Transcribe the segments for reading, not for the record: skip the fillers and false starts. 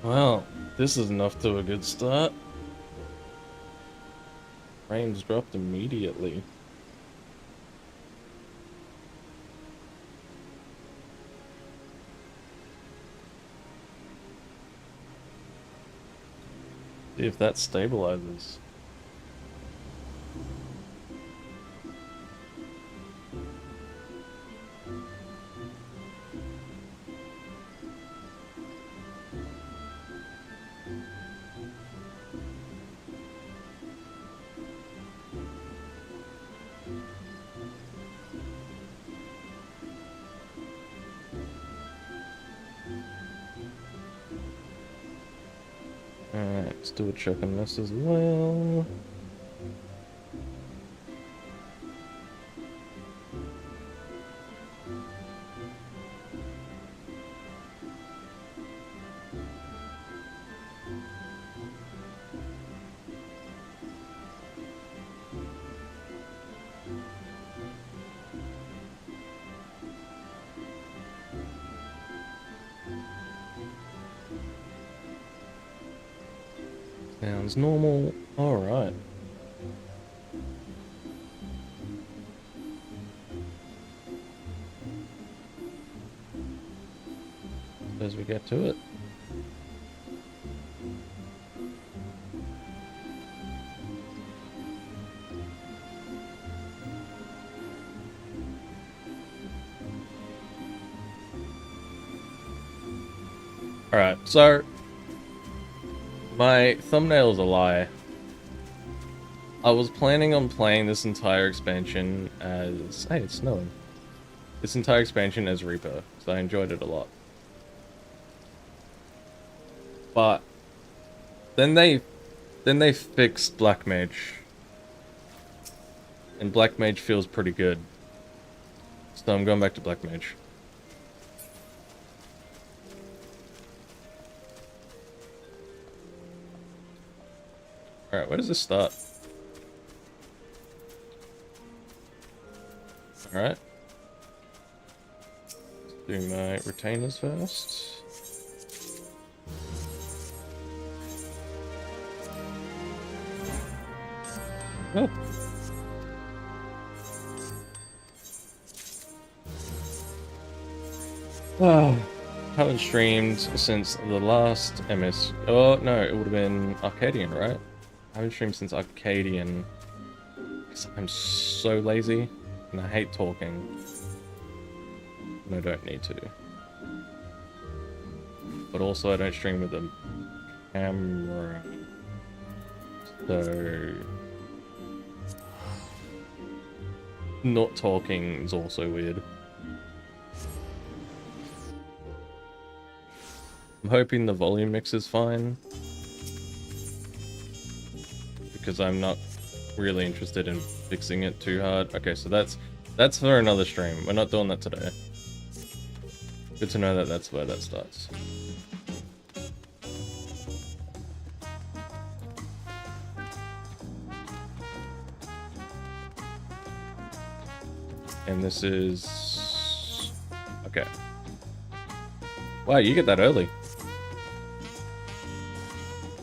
Well, this isn't off to a good start. Frames dropped immediately. See if that stabilizes. Alright, let's do a check on this as well. Sounds normal. Alright. As we get to it. Alright, so my thumbnail's a lie. I was planning on playing this entire expansion as... Hey, it's snowing. This entire expansion as Reaper, so I enjoyed it a lot. But then they fixed Black Mage. And Black Mage feels pretty good. So I'm going back to Black Mage. Alright, where does this start? Alright. Do my retainers first. Oh. Oh. Haven't streamed since the last MS... Oh, no, it would have been Arcadian, right? I haven't streamed since Arcadian. Because I'm so lazy. And I hate talking. And I don't need to. But also I don't stream with a camera. So... not talking is also weird. I'm hoping the volume mix is fine. Because I'm not really interested in fixing it too hard. Okay, so that's for another stream. We're not doing that today. Good to know that that's where that starts. And this is... okay. Wow, you get that early.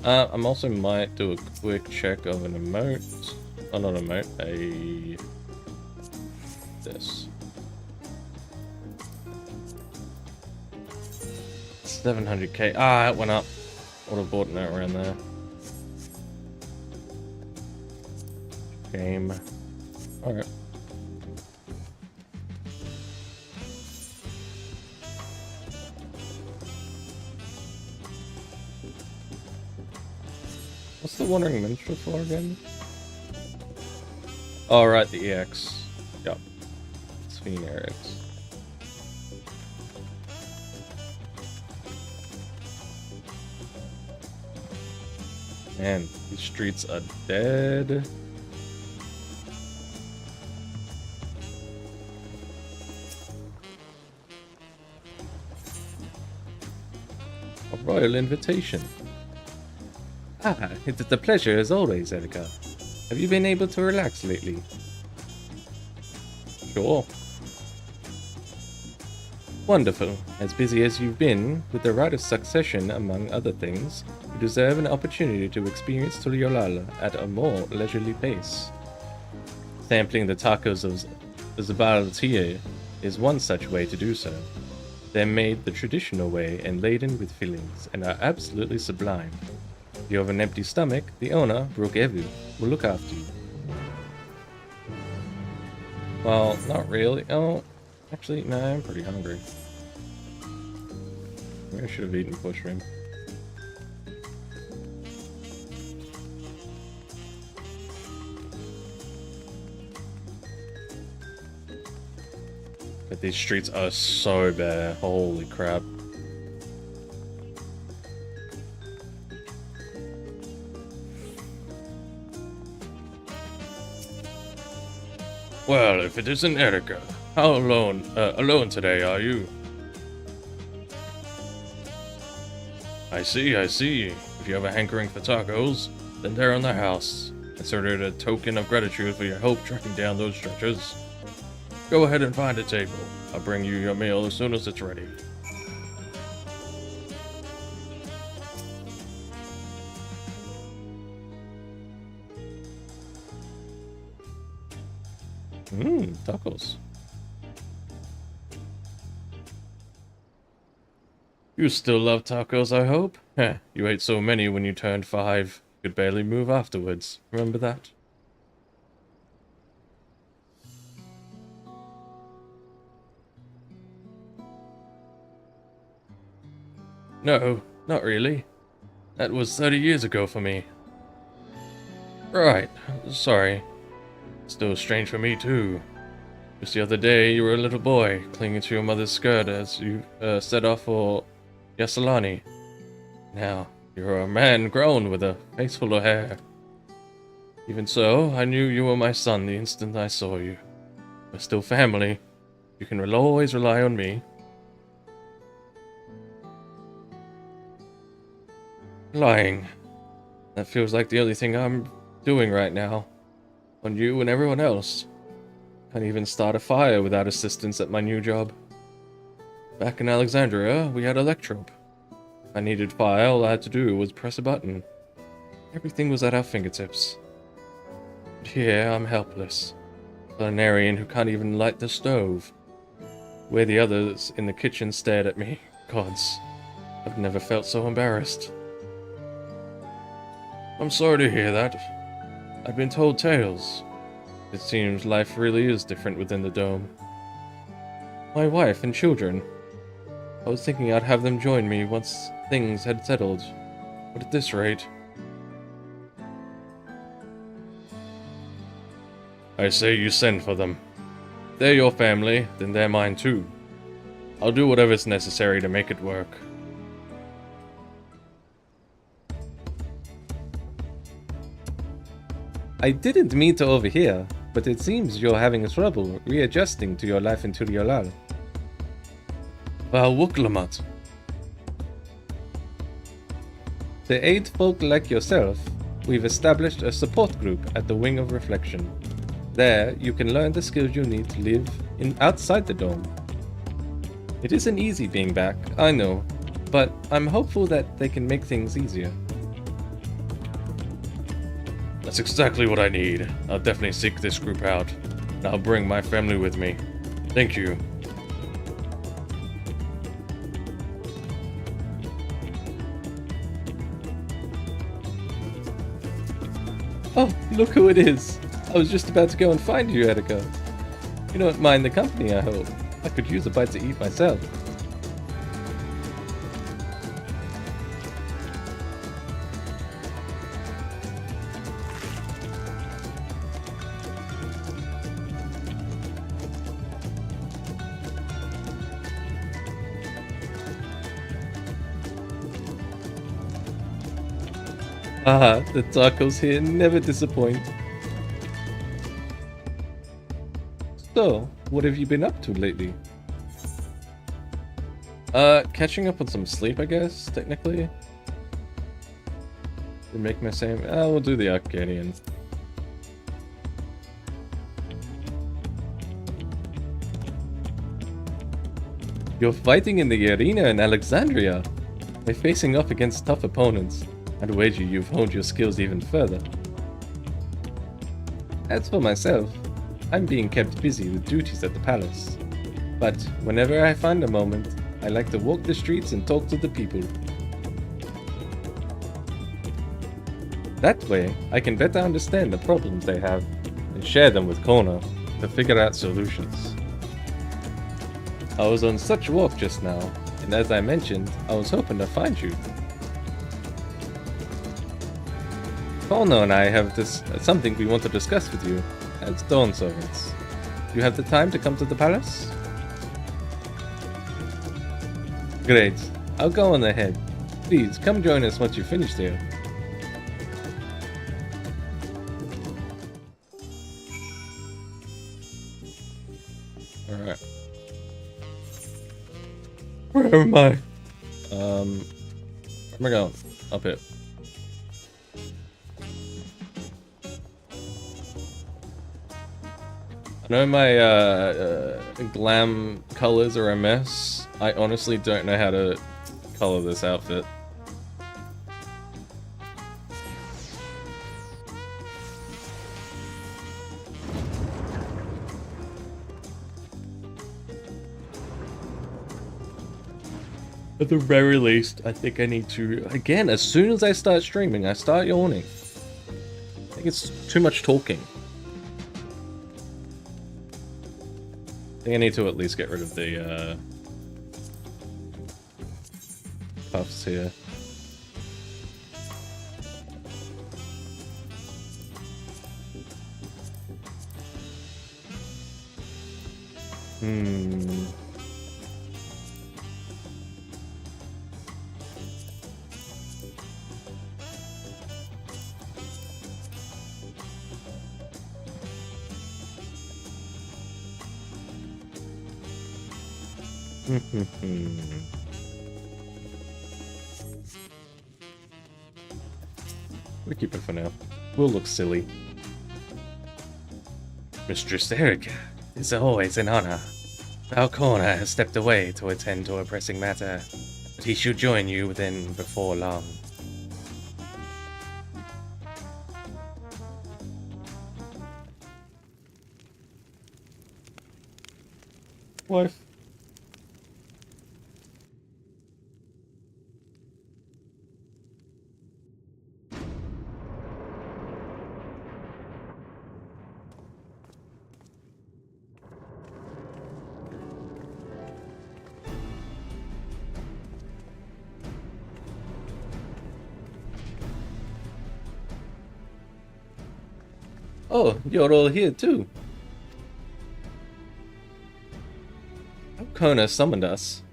I'm also might do a quick check of an emote. Oh, not emote, a... this. 700k. Ah, it went up. Would have bought it around there. Game. Alright. What's the Wandering Minstrel for again? Oh, right, the EX. Yep. It's Phoenix. Man, these streets are dead. A royal invitation. Ah, it's a pleasure as always, Erica. Have you been able to relax lately? Sure. Wonderful. As busy as you've been, with the right of succession among other things, you deserve an opportunity to experience Tuliolala at a more leisurely pace. Sampling the tacos of Zvaltie is one such way to do so. They're made the traditional way and laden with fillings, and are absolutely sublime. If you have an empty stomach, the owner, Brooke Evu, will look after you. Well, not really. Oh, actually, no, I'm pretty hungry. Maybe I should have eaten bush shrimp. But these streets are so bad. Holy crap. Well, if it isn't Erica, how alone today are you? I see. If you have a hankering for tacos, then they're in the house. Consider it a token of gratitude for your help tracking down those stretchers. Go ahead and find a table. I'll bring you your meal as soon as it's ready. Tacos. You still love tacos, I hope? Heh, you ate so many when you turned 5, you could barely move afterwards. Remember that? No, not really. That was 30 years ago for me. Right, sorry. Still strange for me, too. Just the other day, you were a little boy, clinging to your mother's skirt as you set off for Yasalani. Now, you're a man grown with a face full of hair. Even so, I knew you were my son the instant I saw you. We're still family. You can always rely on me. Lying. That feels like the only thing I'm doing right now. On you and everyone else. Can't even start a fire without assistance at my new job. Back in Alexandria, we had Electrope. If I needed fire, all I had to do was press a button. Everything was at our fingertips. But here, I'm helpless. A culinarian who can't even light the stove. Where the others in the kitchen stared at me. Gods, I've never felt so embarrassed. I'm sorry to hear that. I've been told tales. It seems life really is different within the dome. My wife and children. I was thinking I'd have them join me once things had settled. But at this rate... I say you send for them. If they're your family, then they're mine too. I'll do whatever's necessary to make it work. I didn't mean to overhear, but it seems you're having trouble readjusting to your life in Tuliolal. Wuklamat. To aid folk like yourself, we've established a support group at the Wing of Reflection. There, you can learn the skills you need to live outside the dome. It isn't easy being back, I know, but I'm hopeful that they can make things easier. That's exactly what I need. I'll definitely seek this group out, and I'll bring my family with me. Thank you. Oh, look who it is! I was just about to go and find you, Erica. You don't mind the company, I hope. I could use a bite to eat myself. Ah, the tacos here never disappoint. So, what have you been up to lately? Catching up on some sleep, I guess, technically. To make my same... we'll do the Arcadian. You're fighting in the arena in Alexandria. By facing off against tough opponents, I'd wager you've honed your skills even further. As for myself, I'm being kept busy with duties at the palace. But whenever I find a moment, I like to walk the streets and talk to the people. That way, I can better understand the problems they have and share them with Kona to figure out solutions. I was on such a walk just now, and as I mentioned, I was hoping to find you. Kona and I have something we want to discuss with you as Dawn servants. Do you have the time to come to the palace? Great. I'll go on ahead. Please, come join us once you've finished here. Alright. Where am I? Where am I going? Up here. I know my glam colors are a mess. I honestly don't know how to color this outfit. At the very least, I think I need to... Again, as soon as I start streaming, I start yawning. I think it's too much talking. I think I need to at least get rid of the puffs here. We'll keep it for now. We'll look silly. Mistress Erica, it's always an honor. Falcona has stepped away to attend to a pressing matter, but he should join you before long. Wife. Oh, you're all here too. Kona summoned us.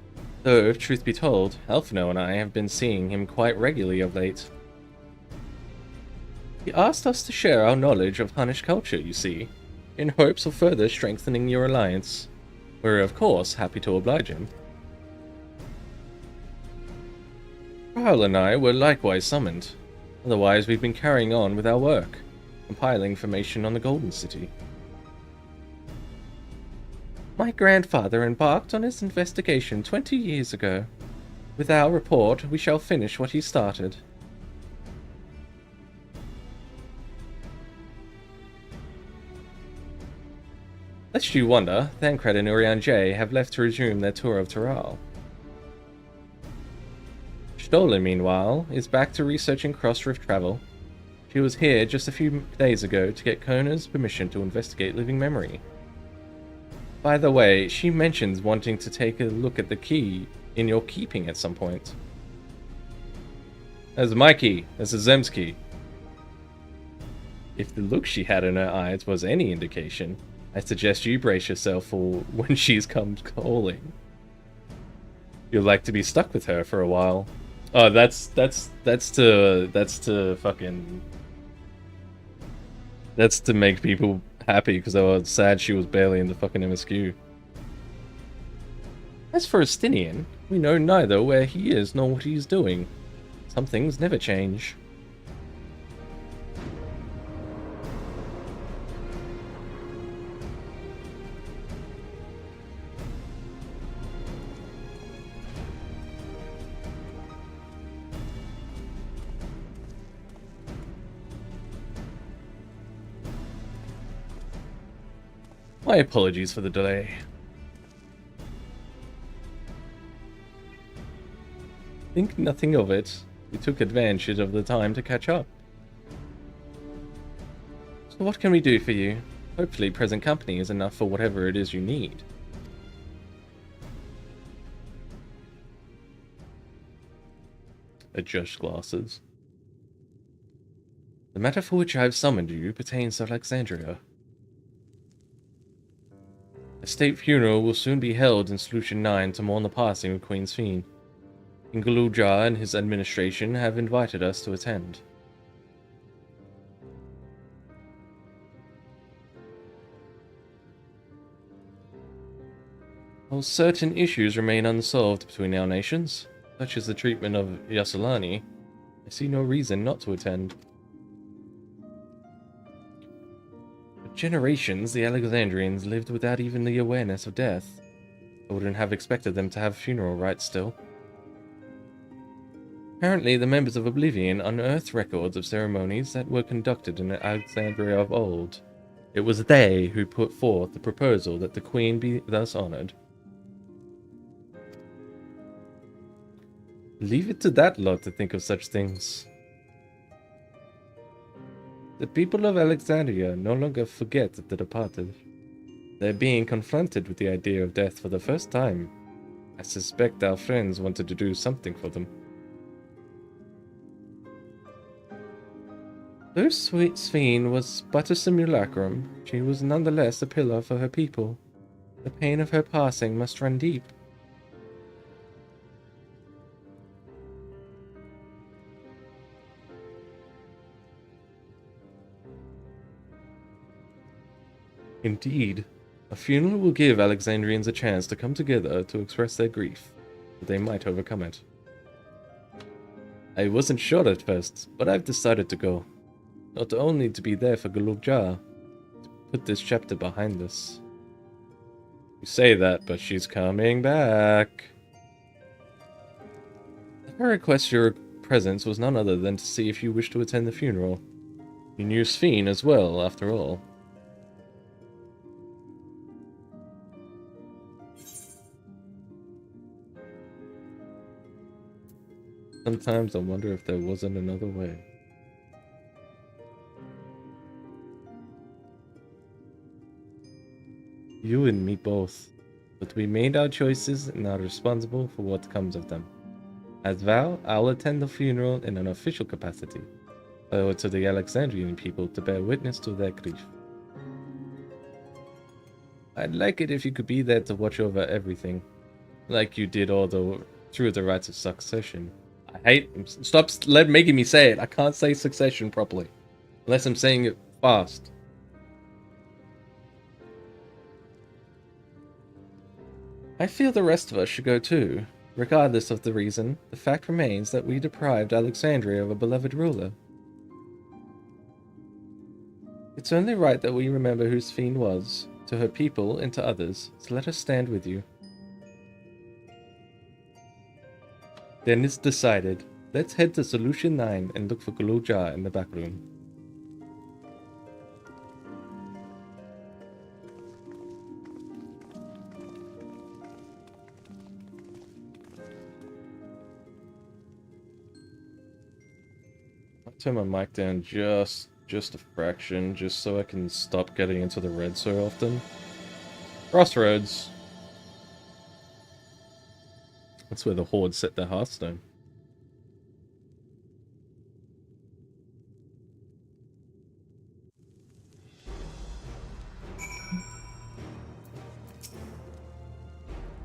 Though, if truth be told, Alphino and I have been seeing him quite regularly of late. He asked us to share our knowledge of Hunnish culture, you see, in hopes of further strengthening your alliance. We're of course happy to oblige him. Rahul and I were likewise summoned. Otherwise, we've been carrying on with our work, compiling information on the Golden City. My grandfather embarked on his investigation 20 years ago. With our report, we shall finish what he started. Lest you wonder, Thancred and Urian J have left to resume their tour of Taral. Stolen, meanwhile, is back to researching cross-rift travel. She was here just a few days ago to get Kona's permission to investigate living memory. By the way, she mentions wanting to take a look at the key in your keeping at some point. That's my key. That's a Zem's key. If the look she had in her eyes was any indication, I suggest you brace yourself for when she's come calling. You'll like to be stuck with her for a while. Oh, that's to fucking... That's to make people happy because they were sad she was barely in the fucking MSQ. As for Estinian, we know neither where he is nor what he's doing. Some things never change. My apologies for the delay. Think nothing of it. We took advantage of the time to catch up. So what can we do for you? Hopefully present company is enough for whatever it is you need. Adjust glasses. The matter for which I have summoned you pertains to Alexandria. A state funeral will soon be held in Solution 9 to mourn the passing of Queen's Fiend. King Galuja and his administration have invited us to attend. While certain issues remain unsolved between our nations, such as the treatment of Yasulani, I see no reason not to attend. For generations, the Alexandrians lived without even the awareness of death. I wouldn't have expected them to have funeral rites still. Apparently, the members of Oblivion unearthed records of ceremonies that were conducted in Alexandria of old. It was they who put forth the proposal that the Queen be thus honored. Leave it to that lot to think of such things. The people of Alexandria no longer forget the departed. They're being confronted with the idea of death for the first time. I suspect our friends wanted to do something for them. Though Sweet Sphene was but a simulacrum, she was nonetheless a pillar for her people. The pain of her passing must run deep. Indeed, a funeral will give Alexandrians a chance to come together to express their grief, but they might overcome it. I wasn't sure at first, but I've decided to go. Not only to be there for Galuja, to put this chapter behind us. You say that, but she's coming back. Her request for your presence was none other than to see if you wish to attend the funeral. You knew Sphene as well, after all. Sometimes I wonder if there wasn't another way. You and me both. But we made our choices and are responsible for what comes of them. As Val, I'll attend the funeral in an official capacity. I owe it to the Alexandrian people to bear witness to their grief. I'd like it if you could be there to watch over everything. Like you did through the rites of succession. Stop making me say it. I can't say succession properly. Unless I'm saying it fast. I feel the rest of us should go too. Regardless of the reason, the fact remains that we deprived Alexandria of a beloved ruler. It's only right that we remember who Sphene was, to her people and to others, so let us stand with you. Then it's decided. Let's head to Solution 9 and look for Galuja in the back room. I'll turn my mic down just a fraction, just so I can stop getting into the red so often. Crossroads. That's where the Horde set their Hearthstone.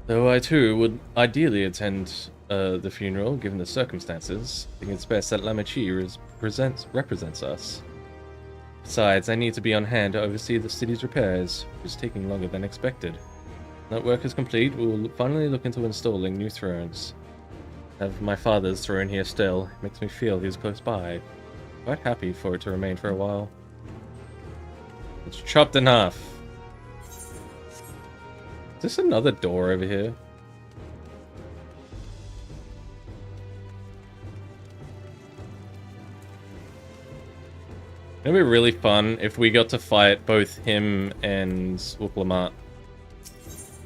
Though I too would ideally attend the funeral, given the circumstances, I think it's best that Lamachi represents us. Besides, I need to be on hand to oversee the city's repairs, which is taking longer than expected. When that work is complete, we will finally look into installing new thrones. I have my father's throne here still. It makes me feel he's close by. Quite happy for it to remain for a while. It's chopped in half. Is this another door over here? It'd be really fun if we got to fight both him and Uklamat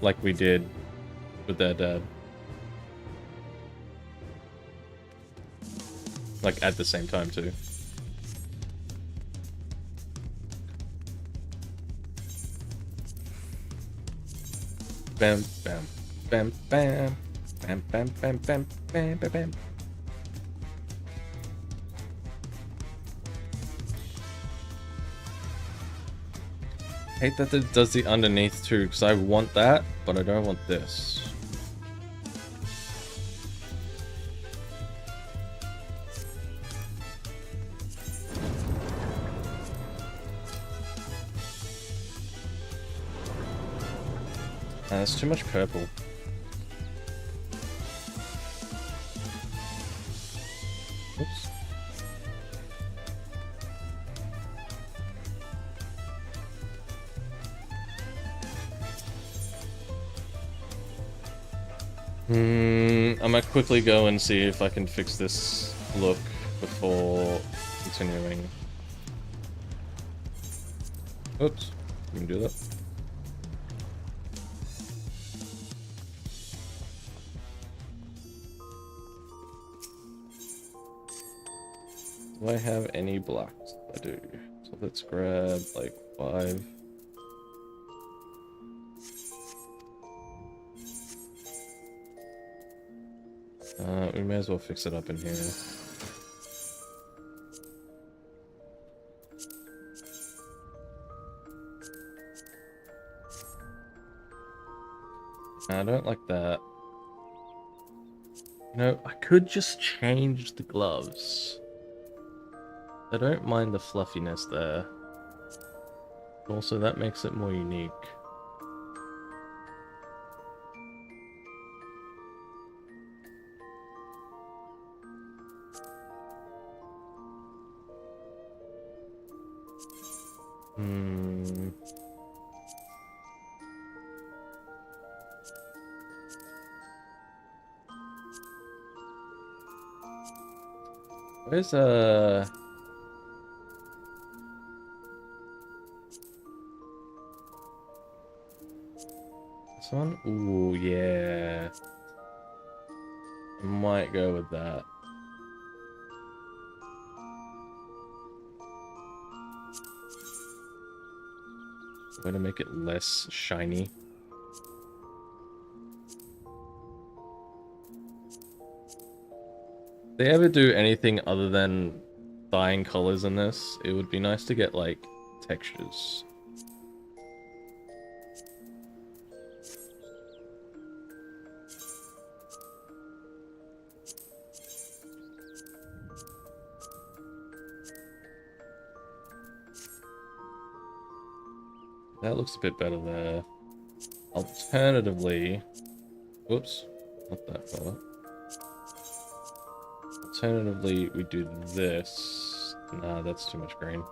like we did with their dad. Like, at the same time, too. Bam, bam, bam, bam, bam, bam, bam, bam, bam, bam, bam. Hate that it does the underneath too, because I want that, but I don't want this. That's too much purple. Oops. I might quickly go and see if I can fix this look before continuing. Oops, you can do that. Do I have any blocks? I do. So let's grab like 5. We may as well fix it up in here. I don't like that. You know, I could just change the gloves. I don't mind the fluffiness there. Also, that makes it more unique. Where's this one? Ooh, yeah. I might go with that. Way to make it less shiny. If they ever do anything other than dyeing colors in this, it would be nice to get like textures. That looks a bit better there. Alternatively, whoops, not that far. Alternatively, we do this. Nah, that's too much green.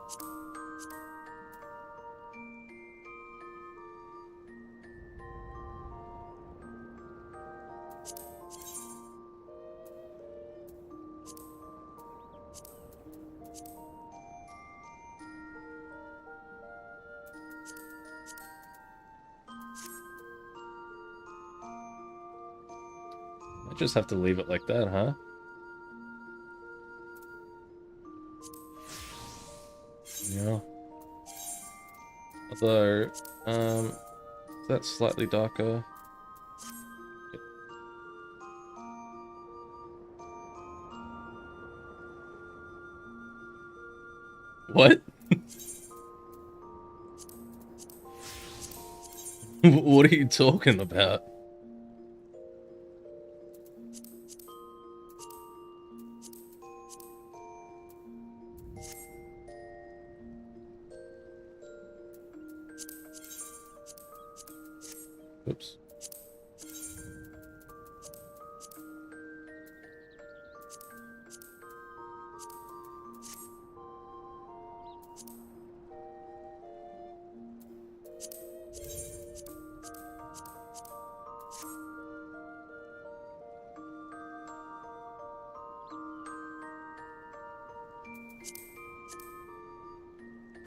I just have to leave it like that, huh? Yeah. Although, that's slightly darker. What? What are you talking about? Oops.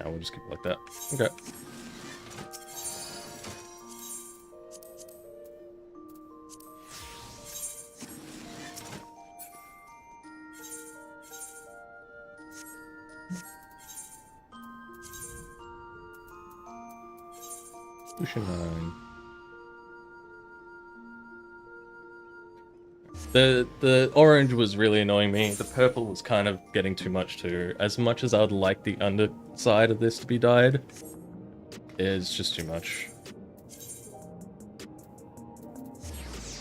Now we'll just keep it like that. Okay. Pushing line. The orange was really annoying me. The purple was kind of getting too much too. As much as I'd like the underside of this to be dyed, it's just too much.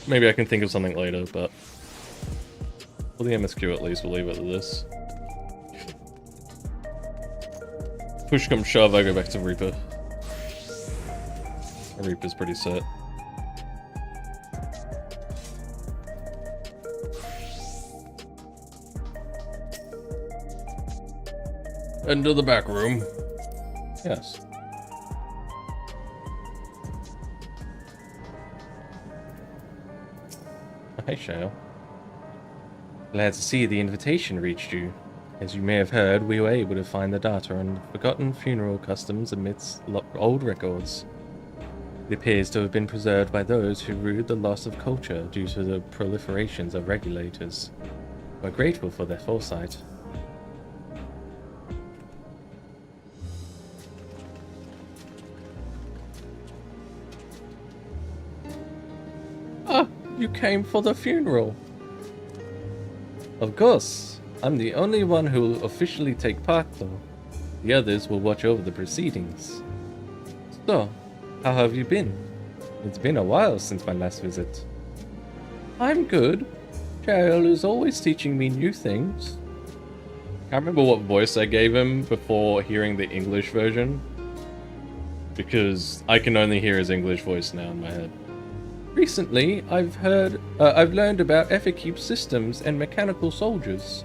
Maybe I can think of something later, but for the MSQ at least, we'll leave it at this. Push comes shove, I go back to Reaper. Reaper's pretty set. Into the back room. Yes. Hey, Shale. Glad to see the invitation reached you. As you may have heard, we were able to find the data on forgotten funeral customs amidst old records. It appears to have been preserved by those who rued the loss of culture due to the proliferations of regulators. We're grateful for their foresight. Ah, you came for the funeral. Of course. I'm the only one who will officially take part, though. The others will watch over the proceedings. So, how have you been? It's been a while since my last visit. I'm good. Cheryl is always teaching me new things. Can't remember what voice I gave him before hearing the English version, because I can only hear his English voice now in my head. Recently, I've learned about FFXIV systems and mechanical soldiers.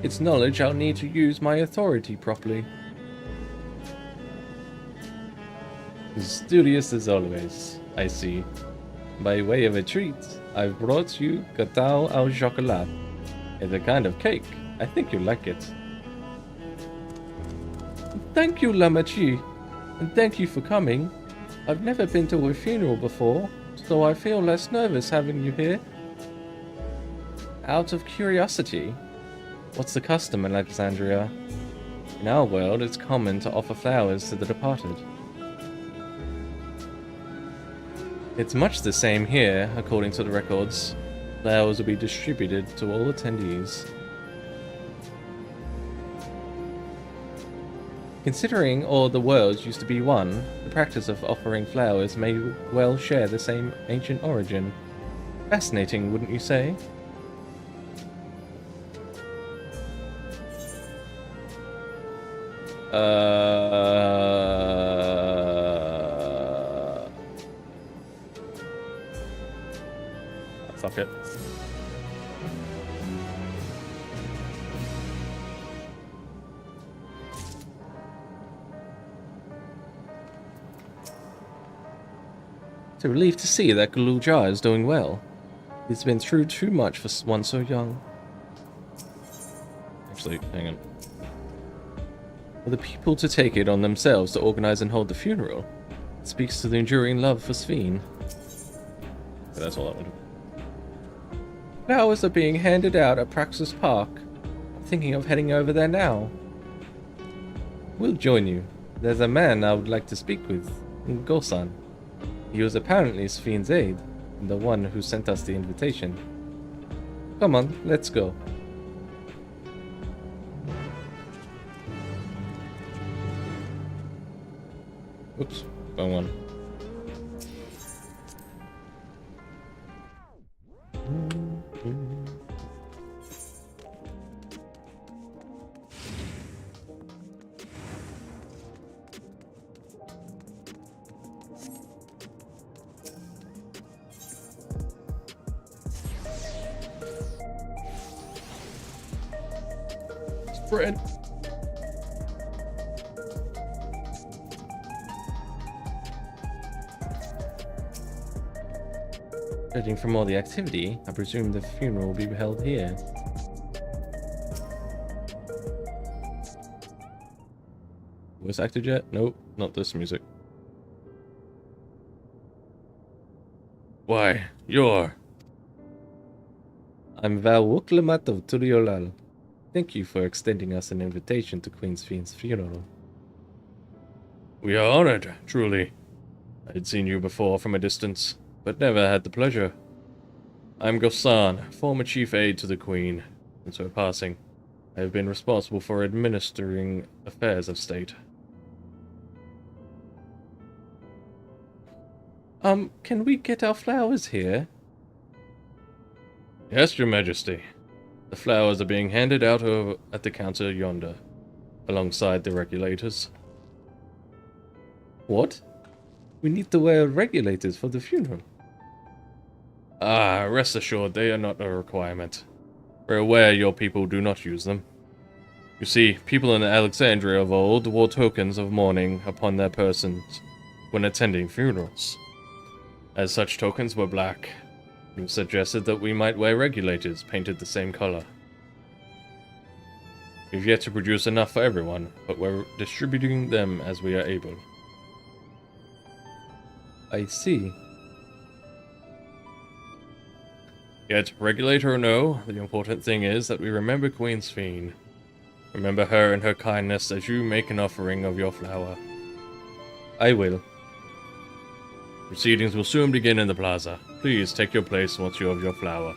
It's knowledge I'll need to use my authority properly. Studious as always, I see. By way of a treat, I've brought you gâteau au chocolat. It's a kind of cake. I think you'll like it. Thank you, Lamachi. And thank you for coming. I've never been to a funeral before, so I feel less nervous having you here. Out of curiosity, what's the custom in Alexandria? In our world, it's common to offer flowers to the departed. It's much the same here, according to the records. Flowers will be distributed to all attendees. Considering all the worlds used to be one, the practice of offering flowers may well share the same ancient origin. Fascinating, wouldn't you say? Suck it. It's a relief to see that Galuja is doing well. He's been through too much for one so young. Actually, hang on. For the people to take it on themselves to organize and hold the funeral, it speaks to the enduring love for Sphene. Okay, that's all I wanted. Flowers are being handed out at Praxis Park. I'm thinking of heading over there now. We'll join you. There's a man I would like to speak with, Gosan. He was apparently Sphene's aide, and the one who sent us the invitation. Come on, let's go. Oops, wrong one. Spread. Judging from all the activity, I presume the funeral will be held here. Voice acted yet? Nope, not this music. Why, I'm Val Wuklamat of Turiolal. Thank you for extending us an invitation to Queen's Fiend's funeral. We are honored, truly. I had seen you before from a distance, but never had the pleasure. I'm Gosan, former chief aide to the Queen. Since her passing, I have been responsible for administering affairs of state. Can we get our flowers here? Yes, Your Majesty. The flowers are being handed out at the counter yonder, alongside the regulators. What? We need to wear regulators for the funeral. Ah, rest assured, they are not a requirement. We're aware your people do not use them. You see, people in Alexandria of old wore tokens of mourning upon their persons when attending funerals. As such tokens were black, it suggested that we might wear regulators painted the same color. We've yet to produce enough for everyone, but we're distributing them as we are able. I see. Yet, regulator or no, the important thing is that we remember Queen's Fiend. Remember her and her kindness as you make an offering of your flower. I will. Proceedings will soon begin in the plaza. Please take your place once you have your flower.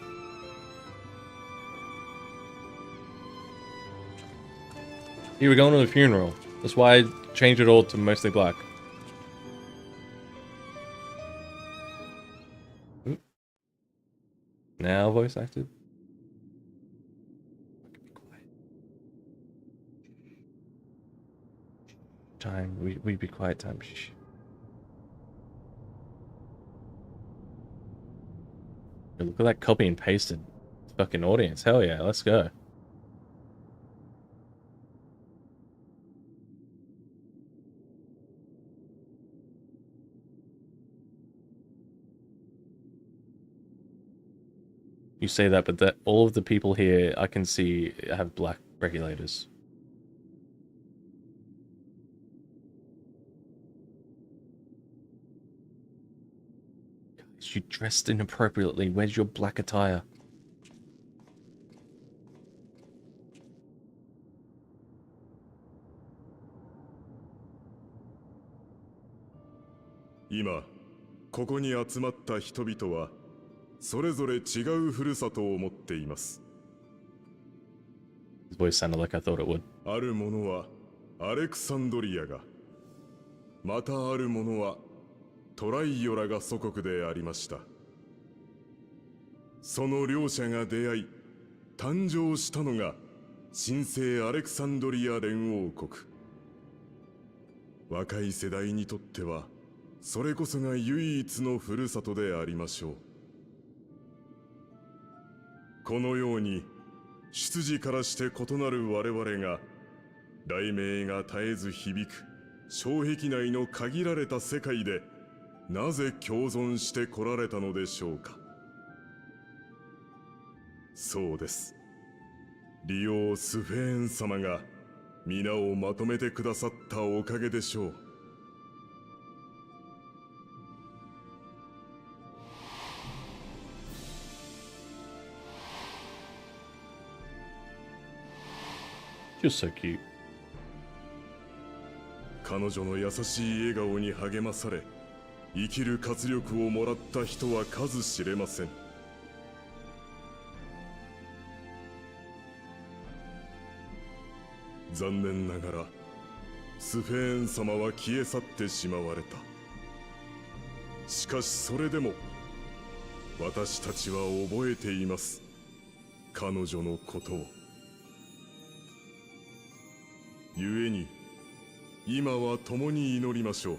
Here we're going to the funeral. That's why I changed it all to mostly black. Oop. Now voice acted. Time. We be quiet time. Shh. Look at that copy and pasted fucking audience. Hell yeah, let's go. You say that, but all of the people here I can see have black regulators. You dressed inappropriately. Where's your black attire? Now, ここに集まった人々はそれぞれ違うふるさとを持っています。 His voice sounded like I thought it would. ある者はアレクサンドリアが、またある者はトライオラが祖国でありました。その両者が出会い、誕生したのが神聖アレクサンドリア連王国。若い世代にとっては、それこそが唯一のふるさとでありましょう。このように、出自からして異なる我々が、雷鳴が絶えず響く障壁内の限られた世界で、なぜ共存してこられたのでしょうか。そうです。リオ・スフェーン様が皆をまとめてくださったおかげでしょう。You're so cute. 彼女の優しい笑顔に励まされ、生きる活力をもらった人は数知れません。残念ながら、スフェーン様は消え去ってしまわれた。しかしそれでも、私たちは覚えています。彼女のことを。故に、今は共に祈りましょう。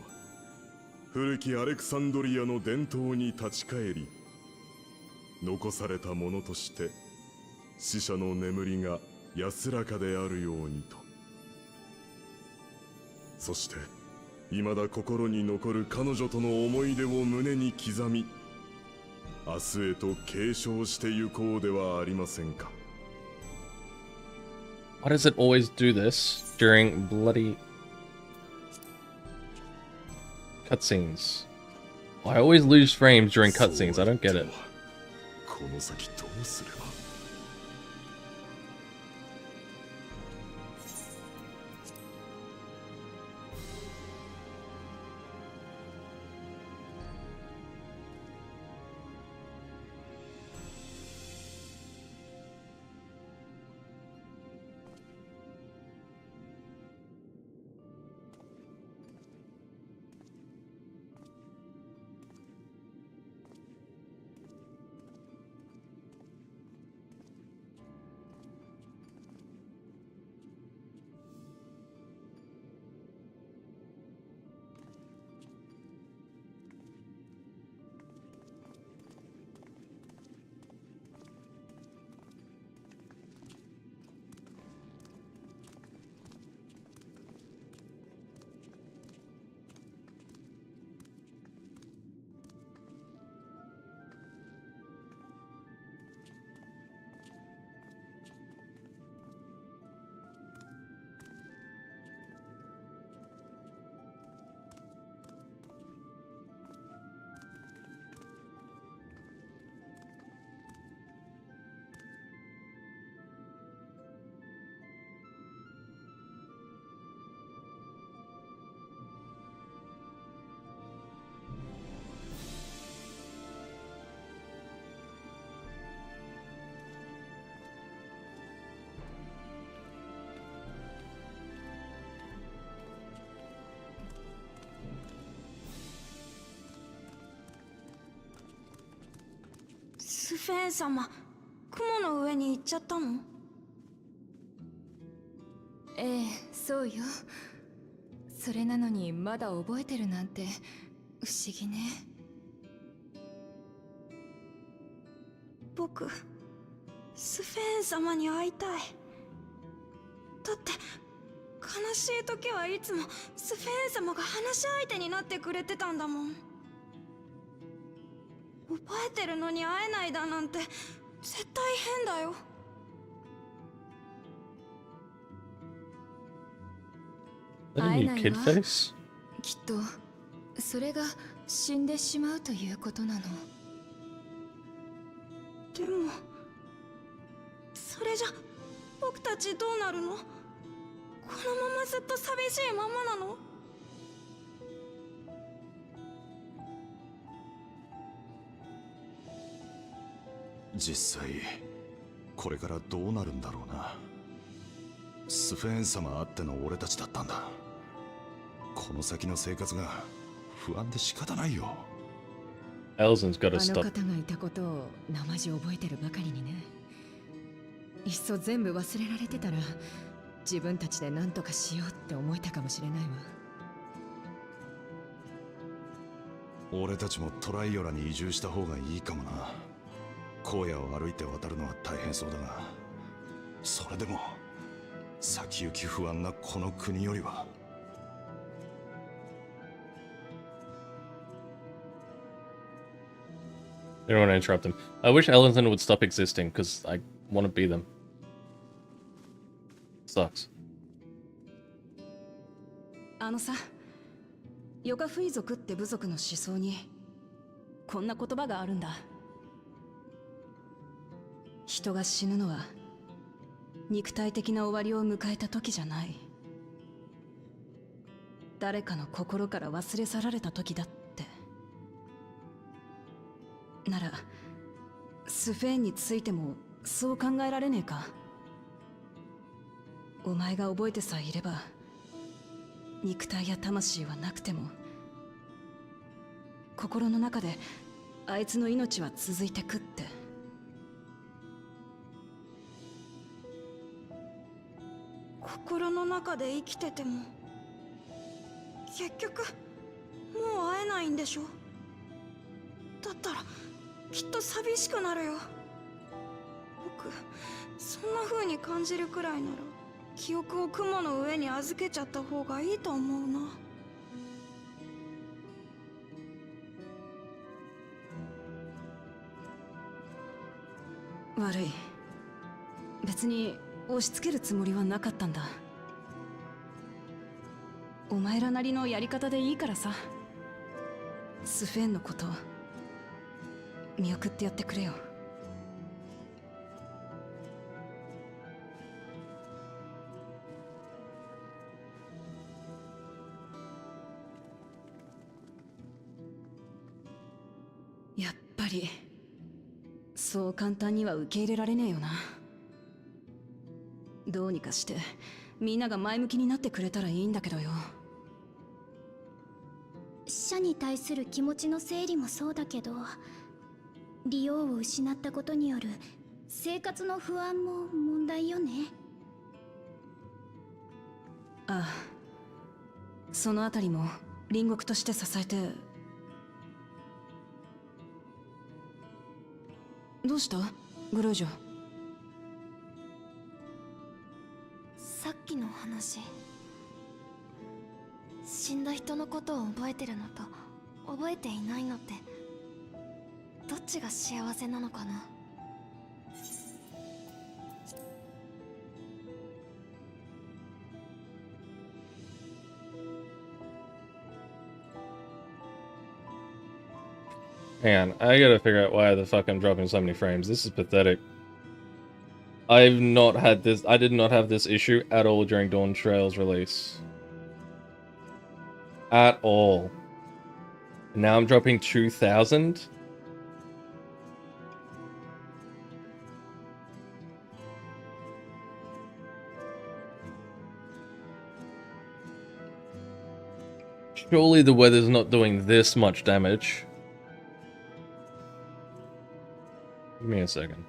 古きアレクサンドリアの伝統に立ち返り、残されたものとして死者の眠りが安らかであるようにと。そして未だ心に残る彼女との思い出を胸に刻み、明日へと継承してゆこうではありませんか。Why does it always do this during bloody... Cutscenes. I always lose frames during cutscenes. I don't get it. この先どうすれば。スフェーン様、雲の上に行っちゃったの？ええ、そうよ。それなのにまだ覚えてるなんて不思議ね。僕、スフェーン様に会いたい。だって悲しい時はいつもスフェーン様が話し相手になってくれてたんだもん。覚えてるのに会えないだなんて絶対変だよ。Isn't he kid face? きっとそれが死んでしまうということなの。でもそれじゃ僕たちどうなるの？このままずっと寂しいままなの？実際これからどうなるんだろうな。スフェーン様あっての俺たちだったんだ。この先の生活が不安で仕方ないよ。 Elzen's gotta あの stop. 方がいたことを生地覚えてるばかりにね。いっそ全部忘れられてたら自分たちで何とかしようって思えたかもしれないわ。俺たちもトライオラに移住した方がいいかもな。荒野を歩いて渡るのは大変そうだが、それでも先行き不安なこの国よりは。I don't want to interrupt them. I wish Ellenson would stop existing because I want to be them. Sucks. あのさ、ヨガフイ族って部族の思想にこんな言葉があるんだ。人が死ぬのは肉体的な終わりを迎えた時じゃない。誰かの心から忘れ去られた時だって。ならスフェーンについてもそう考えられねえか？お前が覚えてさえいれば肉体や魂はなくても心の中であいつの命は続いてくって。心の中で生きてても結局もう会えないんでしょ？だったらきっと寂しくなるよ。僕そんな風に感じるくらいなら記憶を雲の上に預けちゃった方がいいと思うな。悪い。別に押し付けるつもりはなかったんだ。お前らなりのやり方でいいからさ。スフェンのこと見送ってやってくれよ。やっぱりそう簡単には受け入れられねえよな。どうにかしてみんなが前向きになってくれたらいいんだけどよ。死者に対する気持ちの整理もそうだけど、利用を失ったことによる生活の不安も問題よね。ああ、そのあたりも隣国として支えて。どうしたグルージョ？さっきの話、死んだ人のことを覚えてるのと覚えていないのってどっちが幸せなのかな。Man, I gotta figure out why the fuck I'm dropping so many frames. This is pathetic. I did not have this issue at all during DAWNTRAIL's release. At all. Now I'm dropping 2,000? Surely the weather's not doing this much damage. Give me a second.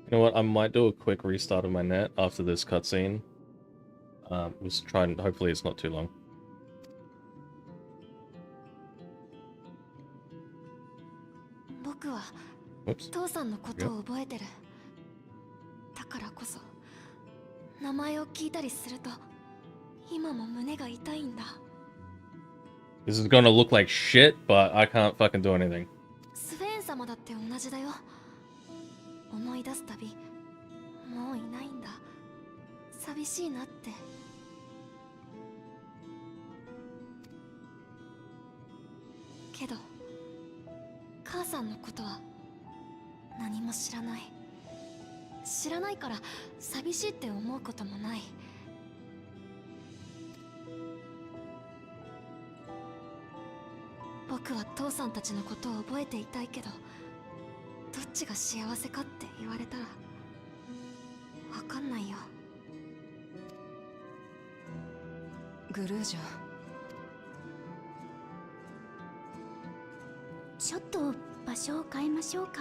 You know what? I might do a quick restart of my net after this cutscene. Let's try and hopefully it's not too long. 僕は Oops. 父さんのことを覚えてる。だからこそ名前を聞いたりすると今も胸が痛いんだ。This is gonna look like shit, but I can't fucking do anything. スフェーン様だって同じだよ。思い出すたびもういないんだ。寂しいなって。けど母さんのことは何も知らない。知らないから寂しいって思うこともない。僕は父さんたちのことを覚えていたいけど、どっちが幸せかって言われたらわかんないよ。グルージョ、ちょっと場所を変えましょうか。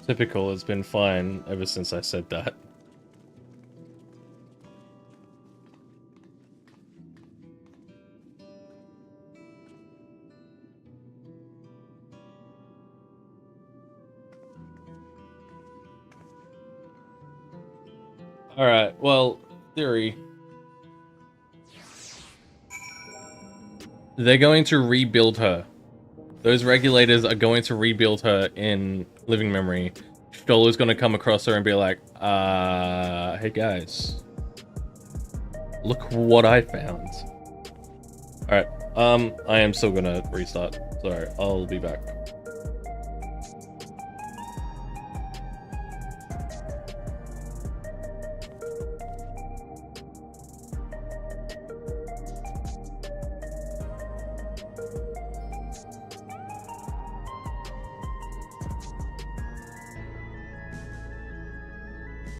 Typical has been fine ever since I said that. Alright, well, theory. They're going to rebuild her. Those regulators are going to rebuild her in living memory. Stola's gonna come across her and be like, hey guys. Look what I found. Alright, I am still gonna restart. Sorry, I'll be back.